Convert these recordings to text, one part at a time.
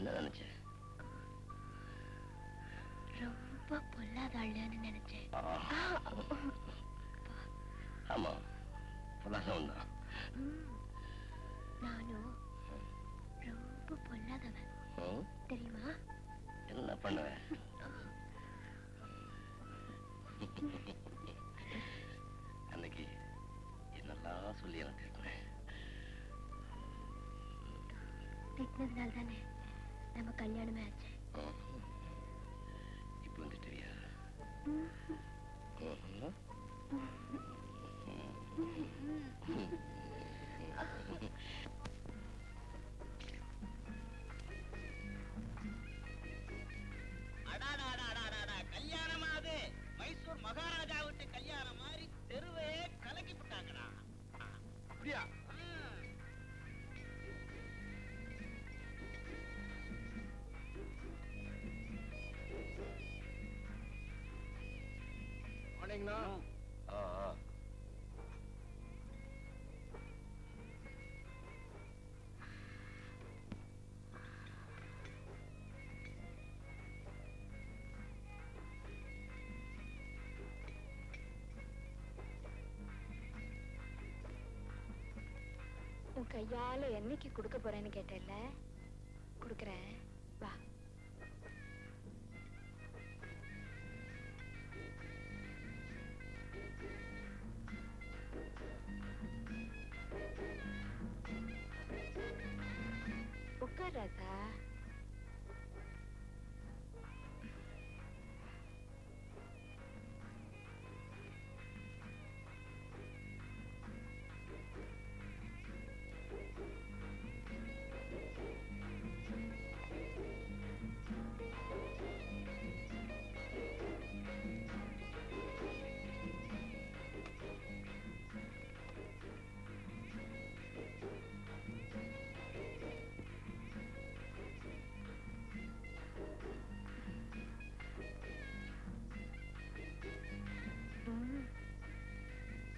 என்ன நினைச்ச? ரொம்ப பொல்லாத ஆளுன்னு நினைச்சேன். ஆமா, பொல்லாதவன் தான். நானும் ரொம்ப பொல்லாதவன் தெரியுமா? என்ன பண்ணுவேன்? அன்னைக்கு என்னெல்லாம் சொல்லி எனக்கு திட்டினேன். திட்டினதுனால தானே நம்ம கல்யாணமே ஆச்சு. இப்ப வந்துட்டியா? கல்யாணமா? அது மைசூர் மகாராஜா விட்டு கல்யாணம் மாதிரி தெருவே கலக்கி விட்டாங்கடா. அப்படியா? மார்னிங்ண்ணா. உன் கையால என்னைக்கு கொடுக்க போறேன்னு கேட்டேல்ல, கொடுக்கறேன் வா. உட்கார் ராசா.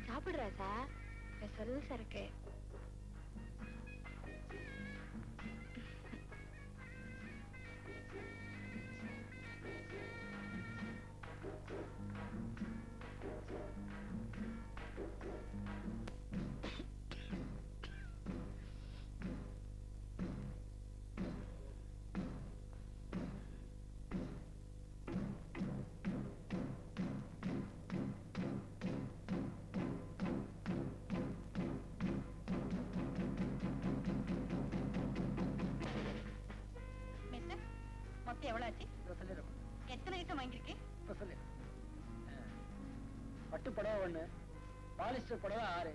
சாப்பிடு ராசா, சலுசா இருக்கு. எவ்வளவு ஆச்சு? எத்தனை ஐட்டம் வாங்கிருக்கேன்? பட்டு புடவை 1, பாலிஸ்டர் புடவை 6,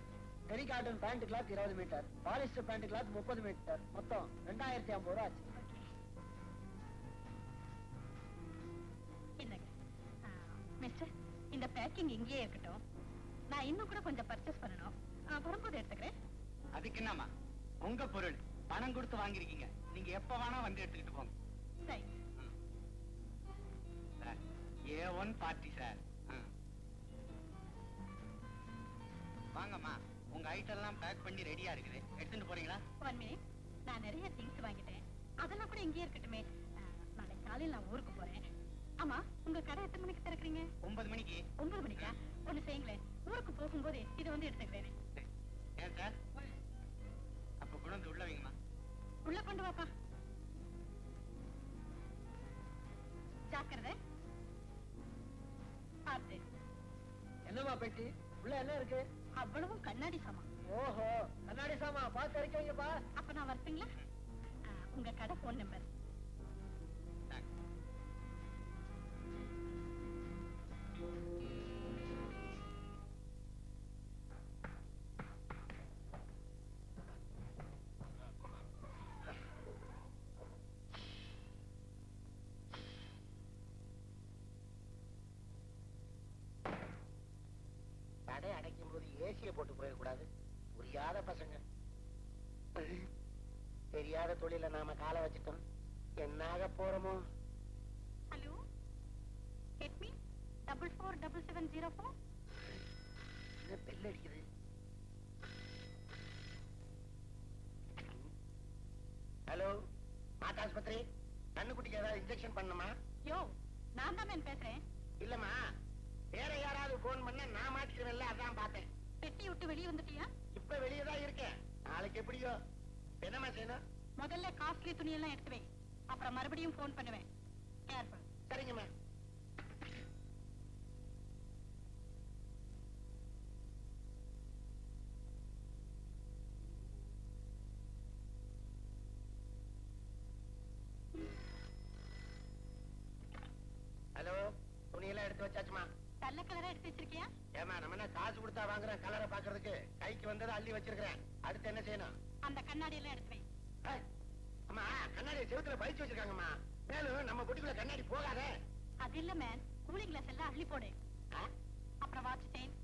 terry cotton pant cloth 20 metre, polyester pant cloth 30 metre, மொத்தம் 2050 ரூபா ஆச்சு. மிஸ்டர், இந்த பேக்கிங் இங்கேயே இருக்கட்டும். நான் இன்னும் கூட கொஞ்சம் பர்ச்சேஸ் பண்ணணும். வரும்போது எடுத்துக்கிறேன். அதுக்கு என்னமா, உங்க பொருள் பணம் கொடுத்து வாங்கிருக்கீங்க, நீங்க எப்ப வேணா வந்து எடுத்துக்கிட்டு போங்க. சரி. A1 party sir. வாங்கம்மா, உங்க ஐட்டம் எல்லாம் பேக் பண்ணி ரெடியா இருக்குது, எடுத்துட்டு போறீங்களா? 1 மினிட். நான் நிறைய திங்ஸ் வாங்கிட்டேன், அதெல்லாம் கூட இங்கேயே இருக்கட்டுமே. நாளை காலையில் நான் ஊருக்கு போறேன். ஆமா, உங்க கடை எத்தனை மணிக்கு திறக்கிறீங்க? 9 மணிக்கு. 9 மணிக்கா? ஒண்ணு செய்யுங்களேன், ஊருக்கு போகும்போது இதை வந்து எடுத்துக்கிறேன். ஏன் சார்? அப்ப கூட வந்து உள்ள வைங்கம்மா. உள்ள கொண்டு வாப்பா. ஜாக்கிரதை. பார்த்து. என்னமா பெட்டி உள்ள என்ன இருக்கு? அவ்வளவும் கண்ணாடி சாமான். ஓஹோ, கண்ணாடி சாமான் பார்த்து இருக்கீங்கப்பா. அப்ப நான் வரட்டுங்களா? உங்க கடை போன் நம்பர். கடை அடைக்கும் போது ஏசிய போட்டு போயிடக்கூடாது. புரியாத பசங்க. தெரியாத தொழில நாம காலை வச்சுட்டோம், என்னாக போறோமோ. Hello, get me 447704. என்ன பெல் அடிக்குது? ஹலோ, மாதாஸ்பத்திரி. கண்ணுக்குட்டிக்கு ஏதாவது இன்ஜெக்ஷன் பண்ணுமா? யோ, நான் தான் மேன் பேசுறேன். இல்லம்மா, வேற யாராவது போன் பண்ண நான் மாட்டிக்கிறேன்ல, அதான் பார்த்தேன். பெட்டி விட்டு வெளியே வந்துட்டியா? இப்ப வெளியே தான் இருக்கேன். நாளைக்கு எப்படியோ. என்னம்மா செய்யணும்? முதல்ல காஸ்ட்லி துணியெல்லாம் எடுத்து வை. அப்புறம் மறுபடியும் போன் பண்ணுவேன். கேர்ஃபுல். சரிங்கம்மா. ஹலோ, துணியெல்லாம் எடுத்து வச்சாச்சுமா? நல்ல கலரா எடுத்து வச்சிருக்கியா? ஏமா, நம்ம என்ன காசு கொடுத்தா வாங்குறேன் கலரை பாக்குறதுக்கு? கைக்கு வந்ததை அள்ளி வச்சிருக்கிறேன். அடுத்து என்ன செய்யணும்? அந்த கண்ணாடி எல்லாம் எடுத்து வை. ஏய், அம்மா, கண்ணாடியை செவுத்துல பதிச்சு வச்சிருக்காங்கம்மா. மேலும் நம்ம பொட்டிக்குள்ள கண்ணாடி போகாத. அது இல்ல மேன், கூலிங் கிளாஸ் எல்லாம் அள்ளி போடு. அப்புறம் வாட்ச் செயின்.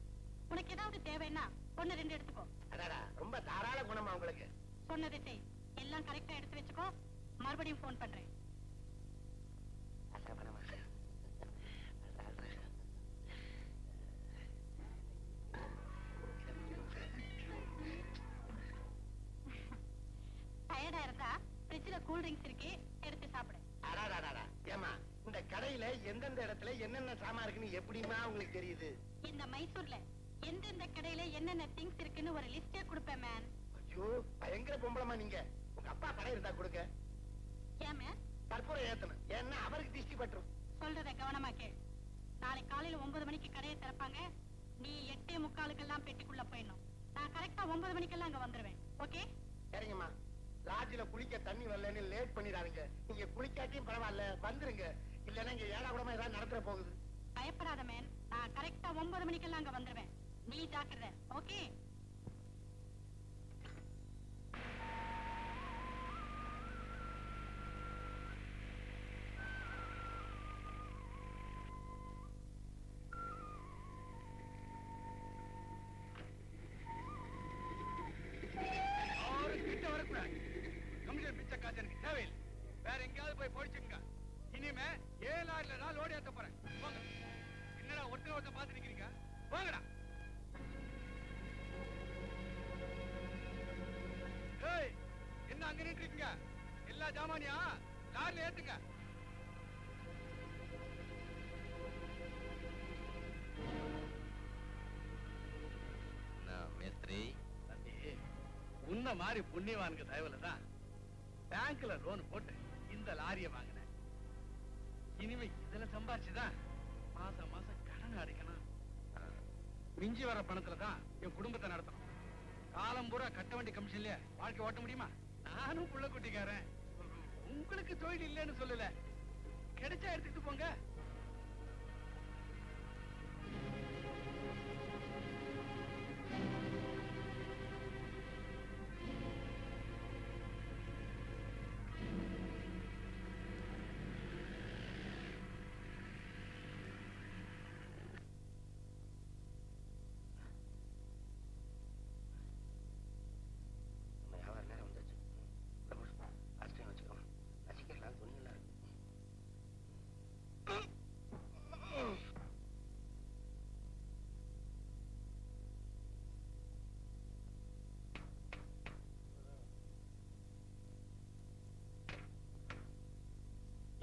உனக்கு ஏதாவது தேவைன்னா ஒண்ணு ரெண்டு எடுத்துக்கோ. அடாடா, ரொம்ப தாராள குணமா உங்களுக்கு. சொன்னதை செய். எல்லாம் கரெக்டா எடுத்து வச்சுக்கோ. மறுபடியும் போன் பண்றேன். டயர்டா இருந்தா ஃப்ரிட்ஜ்ல கூல் ட்ரிங்க்ஸ் இருக்கு, எடுத்து சாப்பிடு. அடாடாடாடா, ஏமா, இந்த கடையில எந்தெந்த இடத்துல என்னென்ன சாமான் இருக்குன்னு எப்படிமா உங்களுக்கு தெரியுது? இந்த மைசூர்ல எந்தெந்த கடையில என்னென்ன திங்ஸ் இருக்குன்னு ஒரு லிஸ்டே கொடுப்பேன் மேன். ஐயோ, பயங்கர பொம்பளமா நீங்க. உங்க அப்பா கடை இருந்தா கொடுங்க. ஏன் மேன்? கற்பூரம் ஏத்தணும், ஏன்னா அவருக்கு திஷ்டி பற்றும். சொல்றத கவனமா கேள். நாளை காலையில 9 மணிக்கு கடையை திறப்பாங்க. நீ 8:45 பெட்டிக்குள்ள போயிடணும். நான் கரெக்டா 9 மணிக்கெல்லாம் அங்க வந்துருவேன். ஓகே? சரிங்கம்மா. லாட்ஜில குளிக்க தண்ணி வரலன்னு லேட் பண்ணிடாதீங்க. நீங்க குளிக்காட்டியும் பரவாயில்ல, வந்துருங்க. இல்லன்னா இங்க ஏழா கூடமா ஏதாவது நடந்துற போகுது. பயப்படாத மேன், நான் கரெக்டா 9 மணிக்கெல்லாம் அங்க வந்துருவேன். நீ ஜாக்கிரதை. ஓகே? தேவையில்லை. வேற எங்கேயாவது போய் போயிடுச்சுங்க. இனிமே 7 லாரில நான் லோடி ஏத்த போறேன். போங்க. என்னடா ஒருத்தர் பார்த்து நிக்கிறீங்க? போங்கடா. ஏய், என்ன அங்க நின்று இருக்கீங்க? எல்லா ஜாமானியா லாரில ஏத்துங்க. மேஸ்திரி தம்பி, உன்ன மாதிரி புண்ணியவானுக்கு தயவுல தான் பேங்க்ல லோன் போட்டு இந்த லாரியை வாங்கினேன். இனிமே இதுல சம்பாதிச்சுதான் மாசம் மாசம் கடன் அடைக்கணும். மிஞ்சி வர பணத்துல தான் என் குடும்பத்தை நடத்தணும். காலம் பூரா கட்ட வேண்டிய கமிஷன்ல வாழ்க்கை ஓட்ட முடியுமா? நானும் புள்ள குட்டிக்காரன். உங்களுக்கு தொழில் இல்லைன்னு சொல்லல, கிடைச்சா எடுத்துட்டு போங்க. நம்ம வியாபார நேரம் வந்துருச்சு. அஷ்டம் வச்சுக்கோங்க. நசிக்கலாம், துணியெல்லாம் இருக்கு.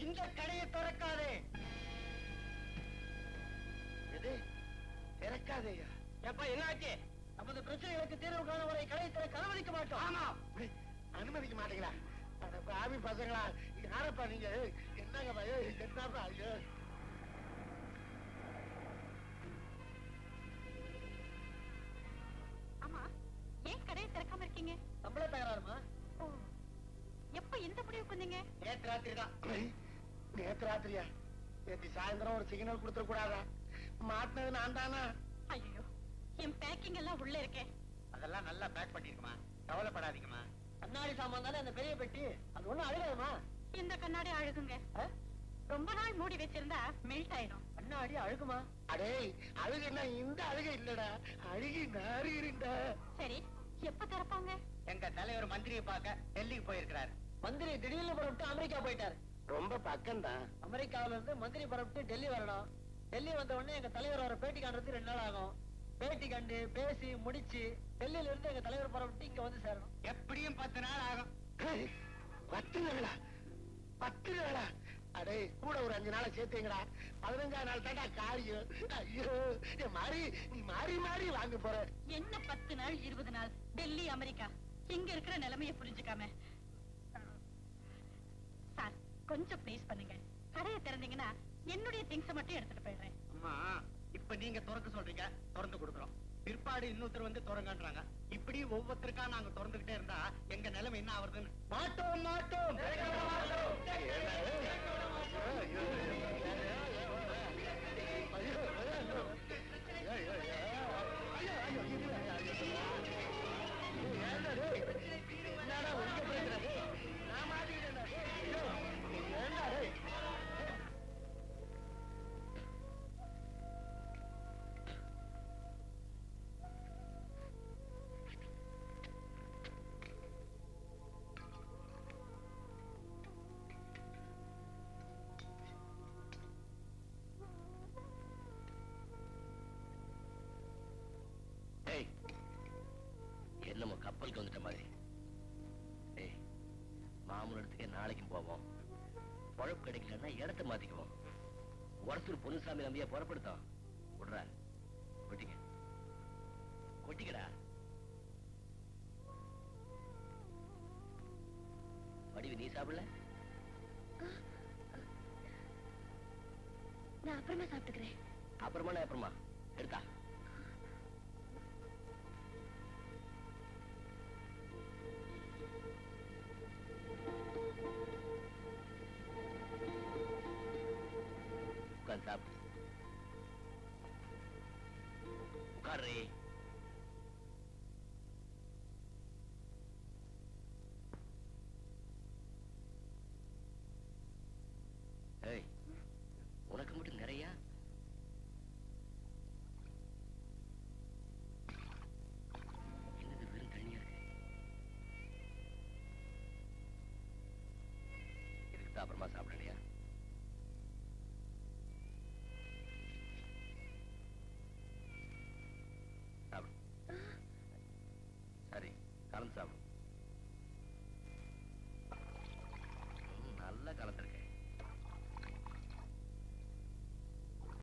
இந்த கடையை திறக்காதே. எது திறக்காதேயா? எப்ப என்ன ஆச்சு? நமது பிரச்சனைகளுக்கு தீர்வு காண வரை கடை திறக்க அனுமதிக்க மாட்டோம். ஆமா, அனுமதிக்க மாட்டீங்களா? ஆமி பசங்களா, யாரப்பா நீங்க? என்னங்கப்பா? என்னப்பா? ஐயோ, ஆமா, ஏன் கடையை திறக்காம இருக்கீங்க? சம்பள தகராறுமா? ஓ, எப்ப எந்த முடிவுக்கு வந்தீங்க? நேத்து ராத்திரி தான். நேத்து ராத்திரியா? நேற்று சாயந்தரம் ஒரு சிக்னல் கொடுத்துட கூடாதா? மாட்டினது நான் தானா? ஐயோ, என் பேக்கிங் எல்லாம் உள்ள இருக்கே. அதெல்லாம் நல்லா பேக் பண்ணிருக்குமா, கவலைப்படாதீங்கம்மா. கண்ணாடி சாமான் தானே அந்த பெரிய பெட்டி, அது ஒண்ணும் அழுகாதுமா. இந்த கண்ணாடி அழுகுங்க. ரொம்ப நாள் மூடி வச்சிருந்தா மெல்ட் ஆயிடும். கண்ணாடி அழுகுமா? அடே, அழுகுன்னா இந்த அழுகை இல்லடா, அழுகி நாறுகிறீண்டா. சரி, எப்ப திறப்பாங்க? எங்க தலைவர் மந்திரியை பார்க்க டெல்லிக்கு போயிருக்கிறார். மந்திரி திடீர்னு புறப்பட்டு அமெரிக்கா போயிட்டாரு. ரொம்ப பக்கம்தான். அமெரிக்காவில இருந்து மந்திரி புறப்பட்டு டெல்லி வரணும். டெல்லி வந்த உடனே எங்க தலைவர் வர பேட்டி காண்றதுக்கு 2 நாள் ஆகும். பேட்டி கண்டு பேசி முடிச்சு டெல்லியில இருந்து எங்க தலைவர் புறப்பட்டு இங்க வந்து சேரணும். எப்படியும் 10 நாள் ஆகும். 10 நாளா? 10 நாளா? அடே கூட ஒரு 5 நாளை சேர்த்தீங்கடா. 15ஆம் நாள் தாண்டா காரியம். ஐயோ மாறி மாறி மாறி வாங்க போற. என்ன 10 நாள் 20 நாள் டெல்லி அமெரிக்கா இங்க இருக்கிற நிலைமைய புரிஞ்சுக்காம சார் கொஞ்சம் ப்ளீஸ் பண்ணுங்க. கடையை திறந்தீங்கன்னா என்னுடைய திங்ஸ் மட்டும் எடுத்துட்டு போயிடுறேன். அம்மா இப்ப நீங்க திறக்க சொல்றீங்க, திறந்து கொடுக்குறோம். பிற்பாடு இன்னொருத்தர் வந்து திறங்கன்றாங்க. இப்படி ஒவ்வொருத்தருக்கா நாங்க திறந்துகிட்டே இருந்தா எங்க நிலைமை என்ன ஆகுறதுன்னு. மாட்டோம் மாட்டோம். என்னடா உங்க பிரச்சனை? நான் மாட்டிக்கிட்டேன். என்ன ஏய், என்னமோ கப்பலுக்கு வந்துட்ட மாதிரி. ஏய், மாமூல் இடத்துக்கே நாளைக்கும் போவோம். பொழப்பு கிடைக்கலன்னா இடத்த மாத்திக்குவோம். ஒருத்தர் பொன்னுசாமி நம்பியா புறப்படுத்தோம். விடுற கொட்டிக்க கொட்டிக்கடா. வடிவு நீ சாப்பிடல? நான் அப்புறமா சாப்பிட்டுக்கிறேன். அப்புறமா நான் அப்புறமா எடுத்தா. உட்கார்ந்து சாப்பிடு. உட்காரு. ஏய், உனக்கு மட்டும் நிறைய என்னது வெறும் தண்ணியா இருக்கு? இதுக்கு தான் அப்புறமா சாப்பிடலையா? சாப்பிடு. சரி, கலந்து சாப்பிடு.